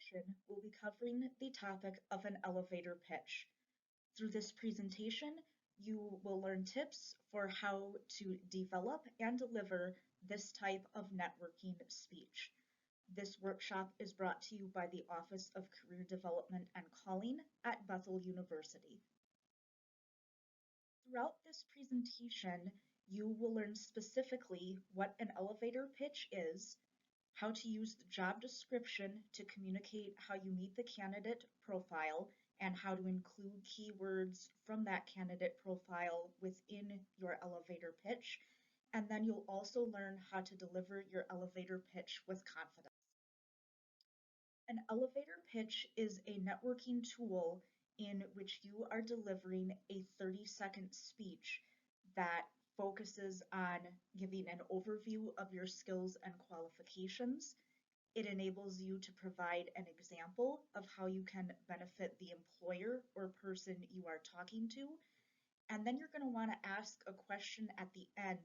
section, we'll be covering the topic of an elevator pitch. Through this presentation, you will learn tips for how to develop and deliver this type of networking speech. This workshop is brought to you by the Office of Career Development and Calling at Bethel University. Throughout this presentation, you will learn specifically what an elevator pitch is, how to use the job description to communicate how you meet the candidate profile, and how to include keywords from that candidate profile within your elevator pitch. And then you'll also learn how to deliver your elevator pitch with confidence. An elevator pitch is a networking tool in which you are delivering a 30-second speech that focuses on giving an overview of your skills and qualifications. It enables you to provide an example of how you can benefit the employer or person you are talking to. And then you're going to want to ask a question at the end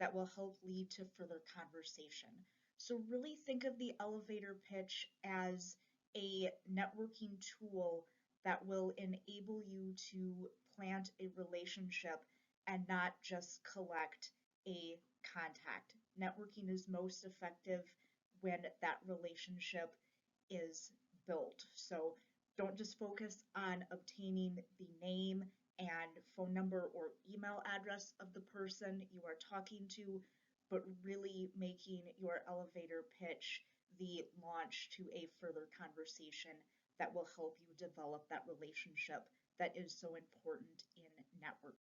that will help lead to further conversation. So really think of the elevator pitch as a networking tool that will enable you to plant a relationship and not just collect a contact. Networking is most effective when that relationship is built. So don't just focus on obtaining the name and phone number or email address of the person you are talking to, but really making your elevator pitch the launch to a further conversation that will help you develop that relationship that is so important in networking.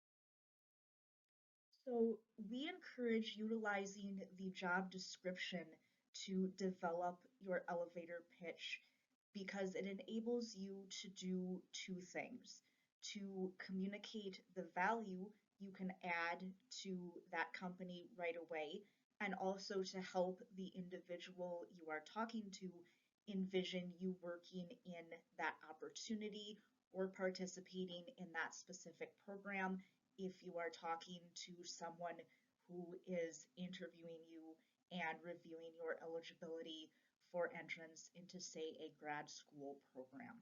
So we encourage utilizing the job description to develop your elevator pitch because it enables you to do two things: to communicate the value you can add to that company right away, and also to help the individual you are talking to envision you working in that opportunity or participating in that specific program if you are talking to someone who is interviewing you and reviewing your eligibility for entrance into, say, a grad school program.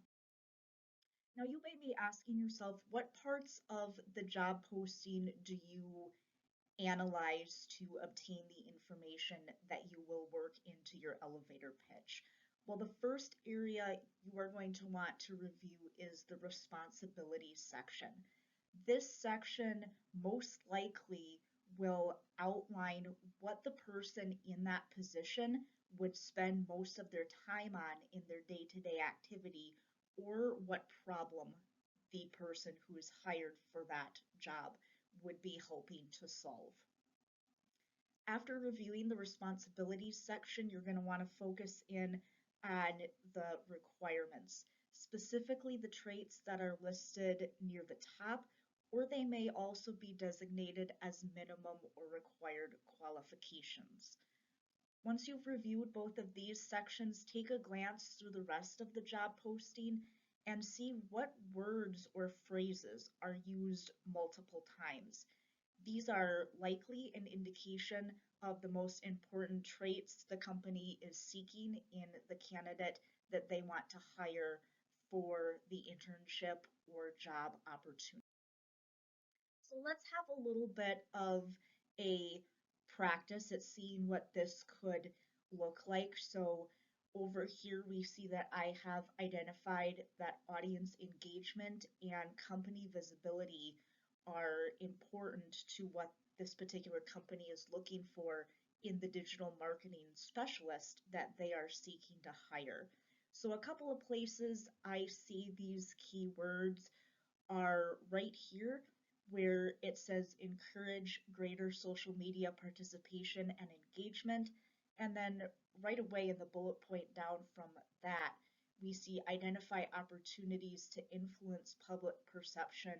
Now, you may be asking yourself, what parts of the job posting do you analyze to obtain the information that you will work into your elevator pitch? Well, the first area you are going to want to review is the responsibilities section. This section most likely will outline what the person in that position would spend most of their time on in their day-to-day activity, or what problem the person who is hired for that job would be hoping to solve. After reviewing the responsibilities section, you're going to want to focus in on the requirements, specifically the traits that are listed near the top, or they may also be designated as minimum or required qualifications. Once you've reviewed both of these sections, take a glance through the rest of the job posting and see what words or phrases are used multiple times. These are likely an indication of the most important traits the company is seeking in the candidate that they want to hire for the internship or job opportunity. So let's have a little bit of a practice at seeing what this could look like. So over here we see that I have identified that audience engagement and company visibility are important to what this particular company is looking for in the digital marketing specialist that they are seeking to hire. So a couple of places I see these keywords are right here, where it says encourage greater social media participation and engagement. And then right away in the bullet point down from that, we see identify opportunities to influence public perception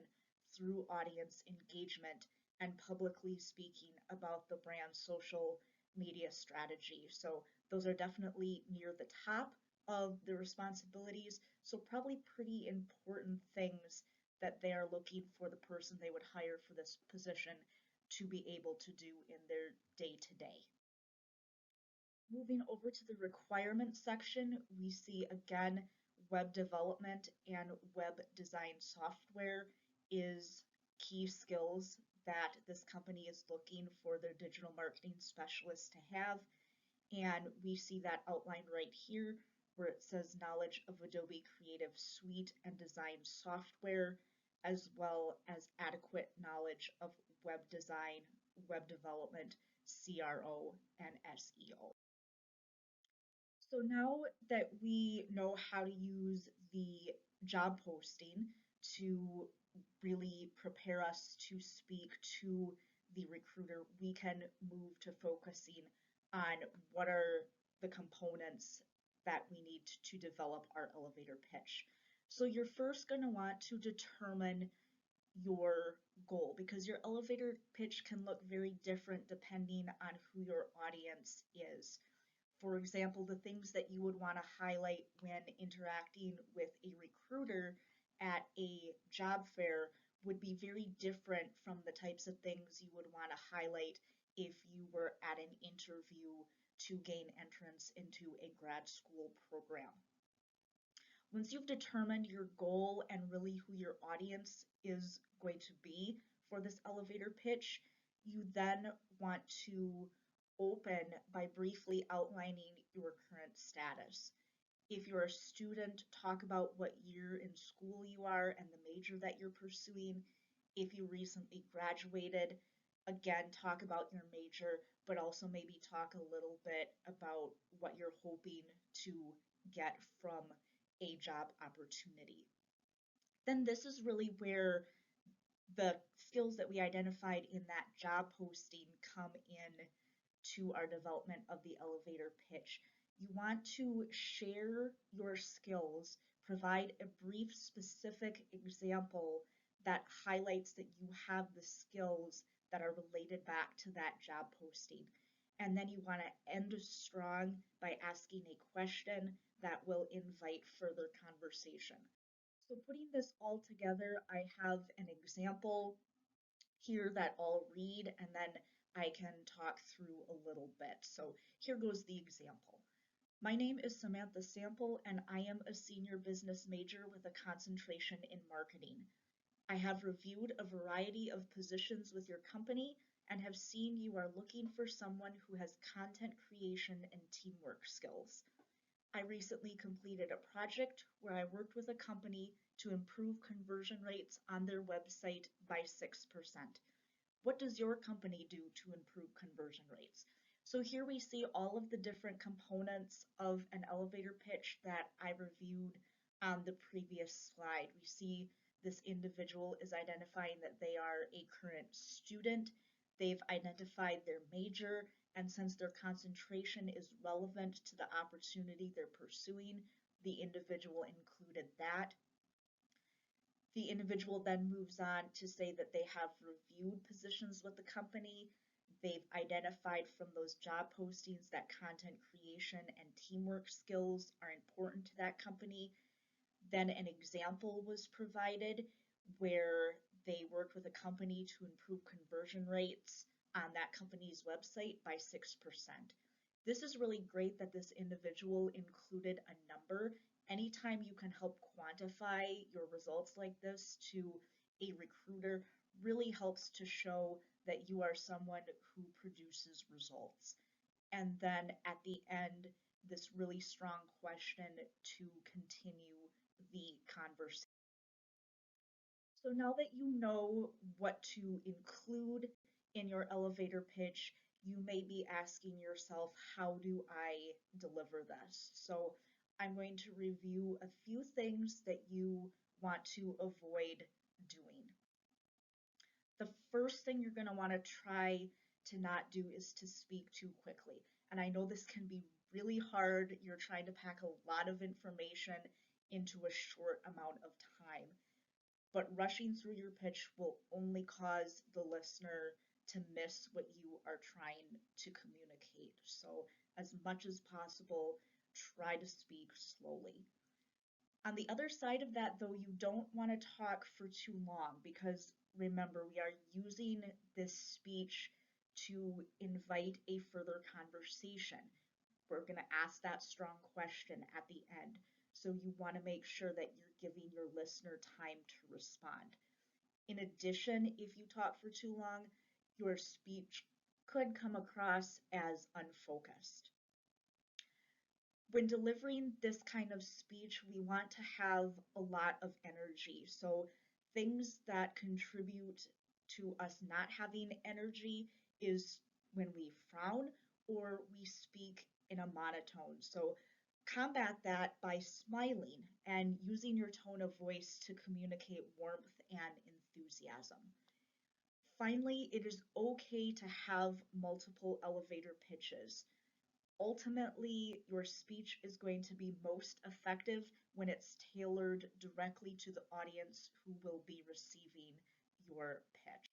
through audience engagement and publicly speaking about the brand's social media strategy. So those are definitely near the top of the responsibilities. So probably pretty important things that they are looking for the person they would hire for this position to be able to do in their day-to-day. Moving over to the requirements section, we see again web development and web design software is key skills that this company is looking for their digital marketing specialists to have. And we see that outlined right here where it says knowledge of Adobe Creative Suite and design software, as well as adequate knowledge of web design, web development, CRO, and SEO. So now that we know how to use the job posting to really prepare us to speak to the recruiter, we can move to focusing on what are the components that we need to develop our elevator pitch. So you're first going to want to determine your goal because your elevator pitch can look very different depending on who your audience is. For example, the things that you would want to highlight when interacting with a recruiter at a job fair would be very different from the types of things you would want to highlight if you were at an interview to gain entrance into a grad school program. Once you've determined your goal and really who your audience is going to be for this elevator pitch, you then want to open by briefly outlining your current status. If you're a student, talk about what year in school you are and the major that you're pursuing. If you recently graduated, again, talk about your major, but also maybe talk a little bit about what you're hoping to get from a job opportunity. Then this is really where the skills that we identified in that job posting come in to our development of the elevator pitch. You want to share your skills, provide a brief specific example that highlights that you have the skills that are related back to that job posting. And then you want to end strong by asking a question that will invite further conversation. So putting this all together, I have an example here that I'll read and then I can talk through a little bit. So here goes the example. My name is Samantha Sample and I am a senior business major with a concentration in marketing. I have reviewed a variety of positions with your company and have seen you are looking for someone who has content creation and teamwork skills. I recently completed a project where I worked with a company to improve conversion rates on their website by 6%. What does your company do to improve conversion rates? So here we see all of the different components of an elevator pitch that I reviewed on the previous slide. We see this individual is identifying that they are a current student. They've identified their major, and since their concentration is relevant to the opportunity they're pursuing, the individual included that. The individual then moves on to say that they have reviewed positions with the company. They've identified from those job postings that content creation and teamwork skills are important to that company. Then an example was provided where they worked with a company to improve conversion rates on that company's website by 6%. This is really great that this individual included a number. Anytime you can help quantify your results like this to a recruiter really helps to show that you are someone who produces results. And then at the end, this really strong question to continue the conversation. So now that you know what to include in your elevator pitch, you may be asking yourself, how do I deliver this? So I'm going to review a few things that you want to avoid doing. The first thing you're going to want to try to not do is to speak too quickly. And I know this can be really hard. You're trying to pack a lot of information into a short amount of time. But rushing through your pitch will only cause the listener to miss what you are trying to communicate. So as much as possible, try to speak slowly. On the other side of that, though, you don't want to talk for too long because remember, we are using this speech to invite a further conversation. We're going to ask that strong question at the end. So you want to make sure that you're giving your listener time to respond. In addition, if you talk for too long, your speech could come across as unfocused. When delivering this kind of speech, we want to have a lot of energy. So things that contribute to us not having energy is when we frown or we speak in a monotone. So combat that by smiling and using your tone of voice to communicate warmth and enthusiasm. Finally, it is okay to have multiple elevator pitches. Ultimately, your speech is going to be most effective when it's tailored directly to the audience who will be receiving your pitch.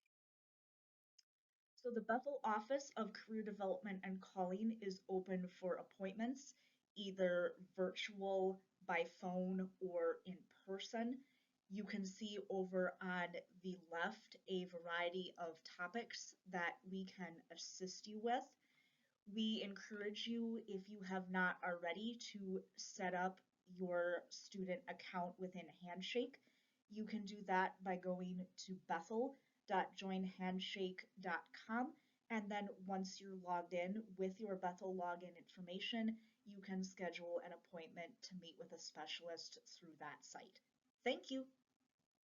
So the Bethel Office of Career Development and Calling is open for appointments, either virtual, by phone, or in person. You can see over on the left a variety of topics that we can assist you with. We encourage you, if you have not already, to set up your student account within Handshake. You can do that by going to bethel.joinhandshake.com, and then once you're logged in with your Bethel login information, you can schedule an appointment to meet with a specialist through that site. Thank you.